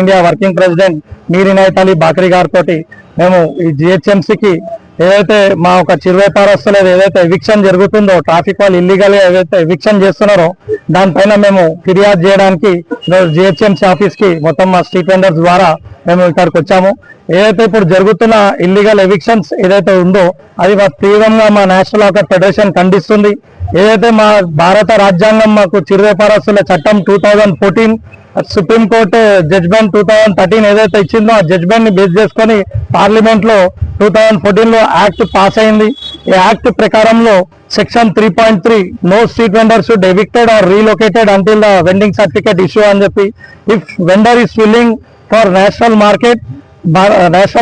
India working president మీర్ ఇనాయత్ అలీ బాకరీ గారితో మేము ఈ జిహెచ్ఎంసీకి ఏదైతే మా ఒక చిరువ్యాపారస్తులు ఏదైతే ఎవిక్షన్ జరుగుతుందో ట్రాఫిక్ వాళ్ళు ఇల్లీగల్ గా ఏదైతే ఎవిక్షన్ చేస్తున్నారో దానిపైన మేము ఫిర్యాదు చేయడానికి జిహెచ్ఎంసీ ఆఫీస్ కి మొత్తం మా స్ట్రీట్ వెండర్స్ ద్వారా మేము ఇక్కడికి వచ్చాము. ఏదైతే ఇప్పుడు జరుగుతున్న ఇల్లీగల్ ఎవిక్షన్స్ ఏదైతే ఉందో అది తీవ్రంగా మా నేషనల్ వాకర్ ఫెడరేషన్ ఖండిస్తుంది. ఏదైతే మా భారత రాజ్యాంగం మాకు చిరు వ్యాపారస్తుల చట్టం 2014 సుప్రీంకోర్టు జడ్జ్మెంట్ 2013 ఏదైతే ఇచ్చిందో ఆ జడ్జ్మెంట్ ని బేస్ చేసుకొని పార్లమెంట్ లో 2014 లో యాక్ట్ పాస్ అయింది. ఈ యాక్ట్ ప్రకారంలో section 3.3 no street vendor should evicted or relocated until the vending certificate issue అని చెప్పి if vendor is willing for national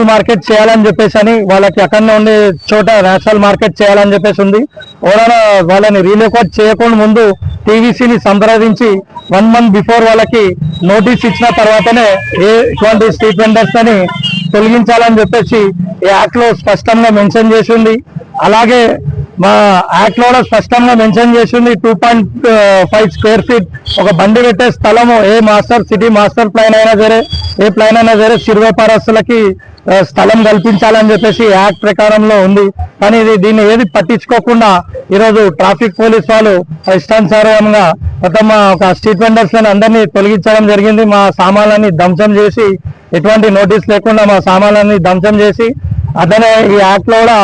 market చేయాలని చెప్పేసి అని వాళ్ళకి అక్కడనే ఉండే చోట నేషనల్ మార్కెట్ చేయాలని చెప్పేసి ఉంది. ఎవరైనా వాళ్ళని రీలొకేట్ చేయకుండా ముందు టీవీసీని సంప్రదించి 1 month బిఫోర్ వాళ్ళకి నోటీస్ ఇచ్చిన తర్వాతనే ఎటువంటి స్ట్రీట్ వెండర్స్ అని తొలగించాలని చెప్పేసి ఈ యాక్ట్ లో స్పష్టంగా మెన్షన్ చేసింది. అలాగే మా యాక్ట్ లో కూడా స్పష్టంగా మెన్షన్ చేసింది 2.5 స్క్వేర్ ఫీట్ ఒక బండి పెట్టే స్థలము ఏ సిటీ మాస్టర్ ప్లాన్ అయినా సరే ఏ ప్లాన్ అయినా సరే చిరు వ్యాపారస్తులకి స్థలం కల్పించాలని చెప్పేసి యాక్ట్ ప్రకారంలో ఉంది. కానీ దీన్ని ఏది పట్టించుకోకుండా ఈరోజు ట్రాఫిక్ పోలీస్ వాళ్ళు ఇష్టానుసారంగా మొత్తం ఒక స్ట్రీట్ వెండర్స్ అందరినీ తొలగించడం జరిగింది. మా సామాన్లన్నీ ధ్వంసం చేసి ఎటువంటి నోటీస్ లేకుండా మా సామాన్లన్నీ ధ్వంసం చేసి అతనే ఈ యాక్ట్ లో కూడా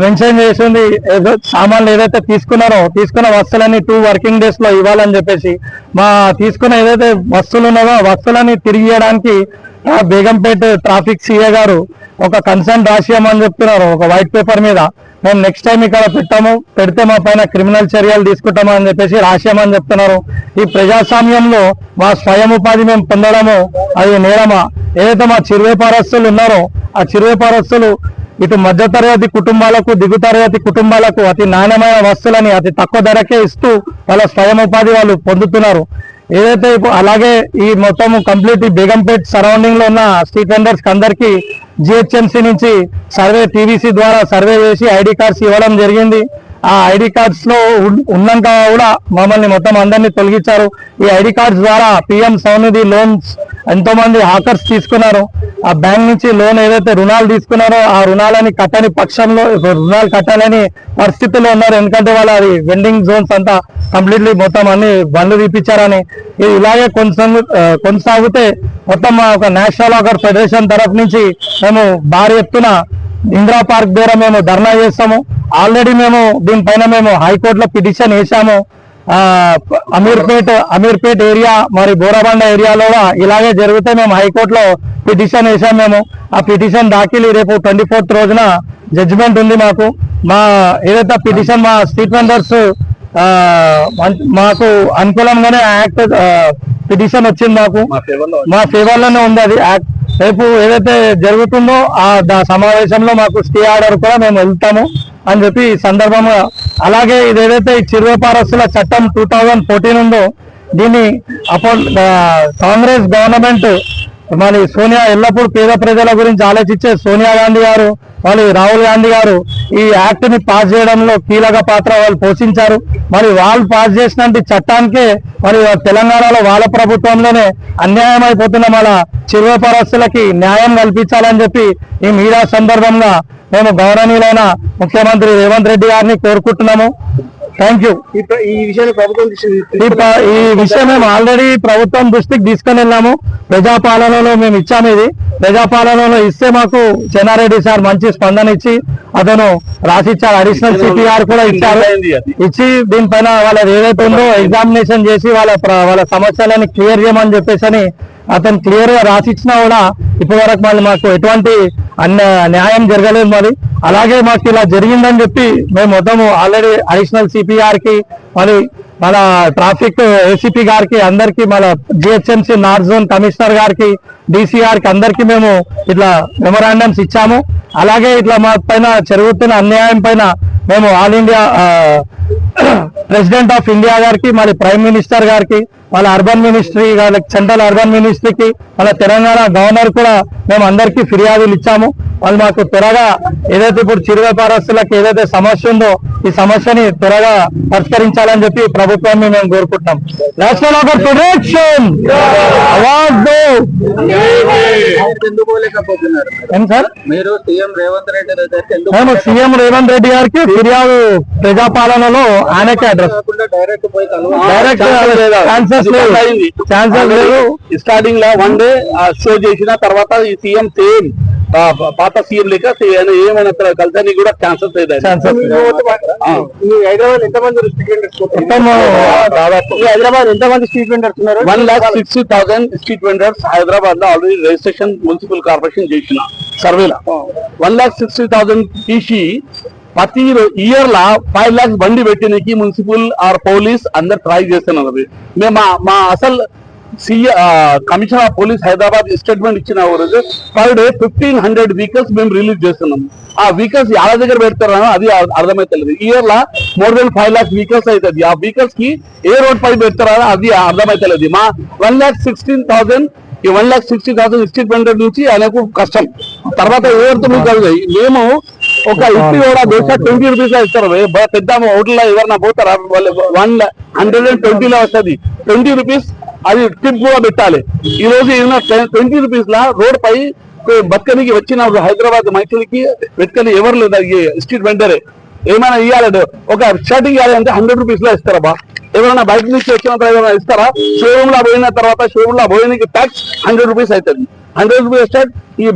మెన్షన్ చేసింది సామాన్లు ఏదైతే తీసుకున్న వస్తువులని 2 working days లో ఇవ్వాలని చెప్పేసి మా తీసుకున్న ఏదైతే వస్తువులు ఉన్నాయో వస్తువులని తిరిగి ఇవ్వడానికి బేగంపేట ట్రాఫిక్ సిఏ గారు ఒక కన్సర్న్ రాసియమని చెప్తున్నారు ఒక వైట్ పేపర్ మీద. మేము నెక్స్ట్ టైం ఇక్కడ పెడితే మా పైన క్రిమినల్ చర్యలు తీసుకుంటామని చెప్పేసి రాసియమని చెప్తున్నారు. ఈ ప్రజాస్వామ్యంలో మా స్వయం ఉపాధి మేము పొందడము అది నేరమా? ఏదైతే మా చిరు వ్యాపారస్తులు ఉన్నారో ఆ చిరు వ్యాపారస్తులు ఇటు మధ్యతరగతి కుటుంబాలకు దిగు తరగతి కుటుంబాలకు అతి నాణ్యమైన వస్తువులని అతి తక్కువ ధరకే ఇస్తూ వాళ్ళ స్వయం ఉపాధి వాళ్ళు పొందుతున్నారు. ఏదైతే అలాగే ఈ మొత్తం కంప్లీట్ బేగంపేట్ సరౌండింగ్ లో ఉన్న స్ట్రీట్ వెండర్స్ అందరికీ జిహెచ్ఎంసీ నుంచి టీవీసీ ద్వారా సర్వే చేసి ఐడి కార్డ్స్ ఇవ్వడం జరిగింది. ఆ ఐడి కార్డ్స్ లో ఉన్నాక కూడా మమ్మల్ని మొత్తం అందరినీ తొలగించారు. ఈ ఐడి కార్డ్స్ ద్వారా పిఎం స్వనిధి లోన్స్ ఎంతో మంది హాకర్స్ తీసుకున్నారు. ఆ బ్యాంక్ నుంచి లోన్ ఏదైతే రుణాలు తీసుకున్నారో ఆ రుణాలని కట్టని పక్షంలో రుణాలు కట్టాలని పరిస్థితుల్లో ఉన్నారు. ఎందుకంటే వాళ్ళు అది వెండింగ్ జోన్స్ అంతా కంప్లీట్లీ మొత్తం అన్ని బండ్లు తీపిచ్చారని. ఇలాగే కొనసాగితే మొత్తం ఒక నేషనల్ వాకర్ ఫెడరేషన్ తరఫు నుంచి మేము భారీ ఎత్తున ఇందిరా పార్క్ ద్వారా మేము ధర్నా చేస్తాము. ఆల్రెడీ మేము దీనిపైన మేము హైకోర్టులో పిటిషన్ వేసాము. అమీర్పేట్ ఏరియా మరి బోరాబండ ఏరియాలో ఇలాగే జరిగితే మేము హైకోర్టులో పిటిషన్ వేసాం. మేము ఆ పిటిషన్ దాఖలు రేపు 24th రోజున జడ్జిమెంట్ ఉంది మాకు. మా ఏదైతే పిటిషన్ మా స్ట్రీట్ వెండర్స్ మాకు అనుకూలంగానే యాక్ట్ పిటిషన్ వచ్చింది. మా ఫేవర్ లోనే ఉంది అది యాక్ట్. రేపు ఏదైతే జరుగుతుందో ఆ సమావేశంలో మాకు స్టే ఆర్డర్ కూడా మేము వెళ్తాము అని చెప్పి ఈ సందర్భంగా. అలాగే ఇది ఏదైతే ఈ చిరు వ్యాపారస్తుల చట్టం 2014 ఉందో దీన్ని కాంగ్రెస్ గవర్నమెంట్ మరి సోనియా ఎల్లప్పుడూ పేద ప్రజల గురించి ఆలోచించే సోనియా గాంధీ గారు వాళ్ళు రాహుల్ గాంధీ గారు ఈ యాక్ట్ ని పాస్ చేయడంలో కీలక పాత్ర వాళ్ళు పోషించారు. మరి వాళ్ళు పాస్ చేసిన చట్టానికే మరి తెలంగాణలో వాళ్ళ ప్రభుత్వంలోనే అన్యాయం అయిపోతున్న మన చిరు వ్యాపారస్తులకి న్యాయం కల్పించాలని చెప్పి ఈ మీడియా సందర్భంగా మేము గౌరవనీయులైన ముఖ్యమంత్రి రేవంత్ రెడ్డి గారిని కోరుకుంటున్నాము. Thank you. ఈ విషయం మేము ఆల్రెడీ ప్రభుత్వం దృష్టికి తీసుకుని వెళ్ళాము. ప్రజాపాలనలో మేము ఇచ్చాము. ఇది ప్రజాపాలనలో ఇస్తే మాకు చెన్నారెడ్డి సార్ మంచి స్పందన ఇచ్చి అతను రాసిచ్చారు. అడిషనల్ సిపిఆర్ కూడా ఇచ్చారు. ఇచ్చి దీనిపైన వాళ్ళది ఏదైతే ఉందో ఎగ్జామినేషన్ చేసి వాళ్ళ సమస్యలని క్లియర్ చేయమని చెప్పేసి అని అతను క్లియర్ గా రాసిచ్చినా కూడా ఇప్పటి వరకు మళ్ళీ మాకు ఎటువంటి న్యాయం జరగలేదు. మరి అలాగే మాకు ఇలా జరిగిందని చెప్పి మేము మొత్తం ఆల్రెడీ అడిషనల్ సిపిఆర్ కి మరి మన ట్రాఫిక్ ఏసీపీ గారికి అందరికి మన జిహెచ్ఎంసీ నార్త్ జోన్ కమిషనర్ గారికి డిసిఆర్ కి అందరికి మేము ఇట్లా మెమోరాండమ్స్ ఇచ్చాము. అలాగే ఇట్లా మా పైన జరుగుతున్న అన్యాయం పైన మేము all India president of India గారికి మరి ప్రైమ్ మినిస్టర్ గారికి వాళ్ళ అర్బన్ మినిస్ట్రీ, వాళ్ళకి సెంట్రల్ అర్బన్ మినిస్ట్రీకి, మన తెలంగాణ గవర్నర్ కూడా మేము అందరికీ ఫిర్యాదులు ఇచ్చాము. వాళ్ళు మాకు త్వరగా ఏదైతే ఇప్పుడు చిరు వ్యాపారస్తులకు ఏదైతే సమస్య ఉందో ఈ సమస్యని త్వరగా పరిష్కరించాలని చెప్పి ప్రభుత్వాన్ని మేము కోరుకుంటున్నాం. నేషనల్ ఆఫర్ ఫెడరేషన్ అవార్డు ఏం సార్, మీరు సీఎం రేవంత్ రెడ్డి దగ్గరికి మేము సీఎం రేవంత్ రెడ్డి గారికి ఫిర్యాదు ప్రజాపాలనలో ఆయనకే అడ్రస్ డైరెక్ట్ పోయి డైరెక్ట్ ఛాన్సెస్ లేదు. స్టార్టింగ్ లో వన్ డే షో చేసిన తర్వాత ఈ సీఎం సేమ్ పాత సీఎం లేక ఏమైనా కలిసానికి కూడా ఛాన్సెస్ లేదు. హైదరాబాద్ ఎంతమంది స్ట్రీట్ వెండర్స్ దాదాపు హైదరాబాద్ ఎంతమంది స్ట్రీట్ వెండర్స్ ఉన్నారు? 1,60,000 స్ట్రీట్ వెండర్స్ హైదరాబాద్ లో ఆల్రెడీ రిజిస్ట్రేషన్ మున్సిపల్ కార్పొరేషన్ చేసిన సర్వేలో 1,60,000 తీసి ప్రతి ఇయర్ లా 5 lakhs బండి పెట్టినకి మున్సిపల్ ఆర్ పోలీస్ అందరు ట్రై చేస్తున్నారు. మేము మా అసలు commissioner of police Hyderabad statement ఇచ్చిన రోజు పర్ డే 1,500 వెహికల్స్ మేము రిలీజ్ చేస్తున్నాం. ఆ వెహికల్స్ ఎలా దగ్గర పెడతారో అది అర్థమైతలేదు. ఇయర్ లా మోర్ దెన్ 5 lakhs వెహికల్స్ అవుతుంది. ఆ వెహికల్స్ కి ఏ రోడ్ పై పెడతారో అది అర్థమైతలేదు. మా 1,16,000 ఈ 1,60,000 స్ట్రీట్ వెండర్ నుంచి ఆయనకు కష్టం. తర్వాత ఎవరితో మీకు కలుగుతాయి. మేము ఒక ఇప్పటి కూడా దోశ 20 రూపీస్ ఇస్తారు. పెద్ద హోటల్లో ఎవరన్నా పోతారా? 120 లో వస్తుంది 20 రూపీస్. అది టిప్ కూడా పెట్టాలి. ఈ రోజు 20 రూపీస్ లా రోడ్ పై బతకనికి వచ్చిన హైదరాబాద్ మైసూరికి వెతకని ఎవరు లేదు. స్ట్రీట్ వెండరే ఏమైనా ఇవ్వాలంటే ఒక షర్టింగ్ ఇవ్వాలి అంటే 100 రూపీస్ లో ఇస్తారా బా? ఎవరైనా బయట నుంచి వచ్చిన తర్వాత ఏమైనా ఇస్తారా? షోరూమ్ లో పోయిన తర్వాత షోరూమ్ లో పోయినకి ట్యాక్స్ 100 రూపీస్ అవుతుంది. 100 రూపీస్ స్టార్ట్ ఈ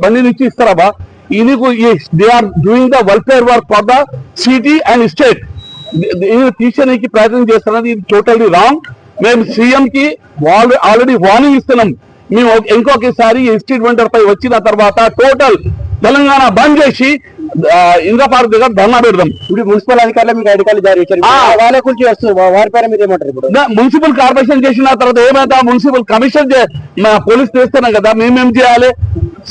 బండి నుంచి ఇస్తారా బా? ఇది they are doing the welfare work for the city and state. తీసేయడానికి ప్రయత్నం చేస్తున్నది ఇది టోటల్లీ రాంగ్. మేము సీఎం కి ఆల్రెడీ వార్నింగ్ ఇస్తున్నాం. మేము ఇంకొకసారి స్ట్రీట్ వెండర్ పై వచ్చిన తర్వాత టోటల్ తెలంగాణ బంద్ చేసి ఇంద్ర పార్క్ దగ్గర ధర్నా పెడదాం. ఇప్పుడు మున్సిపల్ అధికారులు మీకు అధికారులు జారీ ఇచ్చారు, వాళ్ళ గురించి వస్తుంది, వారి పేరు మీరు ఏమంటారు? ఇప్పుడు మున్సిపల్ కార్పొరేషన్ చేసిన తర్వాత ఏమైతే మున్సిపల్ కమిషన్ పోలీస్ చేస్తున్నాం కదా, మేమేం చేయాలి?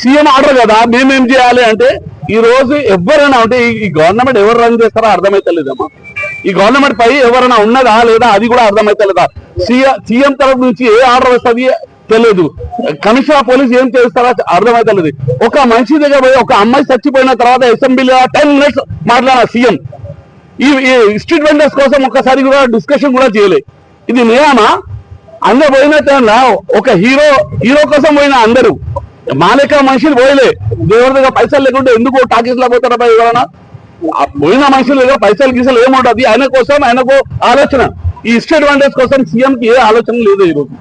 సీఎం ఆర్డర్ కదా, మేమేం చేయాలి? అంటే ఈ రోజు ఎవరైనా అంటే ఈ గవర్నమెంట్ ఎవరు రన్ చేస్తారో అర్థమైతలేదమ్మా. ఈ గవర్నమెంట్ పై ఎవరైనా ఉన్నదా లేదా అది కూడా అర్థమైతలేదా? సీఎం తరఫు నుంచి ఏ ఆర్డర్ వస్తుంది తెలియదు. కమిషనర్ ఆఫ్ పోలీస్ ఏం చేస్తారో అర్థమైతలేదు. ఒక మనిషి దగ్గర పోయి ఒక అమ్మాయి చచ్చిపోయిన తర్వాత అసెంబ్లీలో 10 minutes మాట్లాడారు సీఎం. ఈ స్ట్రీట్ వెండర్స్ కోసం ఒక్కసారి కూడా డిస్కషన్ కూడా చేయలేదు. ఇది నియమా? అందరు పోయిన టైంలో ఒక హీరో కోసం పోయిన అందరూ మా లెక్క మనుషులు పోయలే. దేవుడి దగ్గర పైసలు లేకుంటే ఎందుకు టాకీస్ లో పోతారా? ఎవరైనా పోయిన మనుషులు దగ్గర పైసలు గీసలు ఏముంటది? ఆయన కోసం ఆయనకు ఆలోచన. ఈ స్టేట్ వెండర్స్ కోసం సీఎం కి ఏ ఆలోచన లేదు ఈరోజు.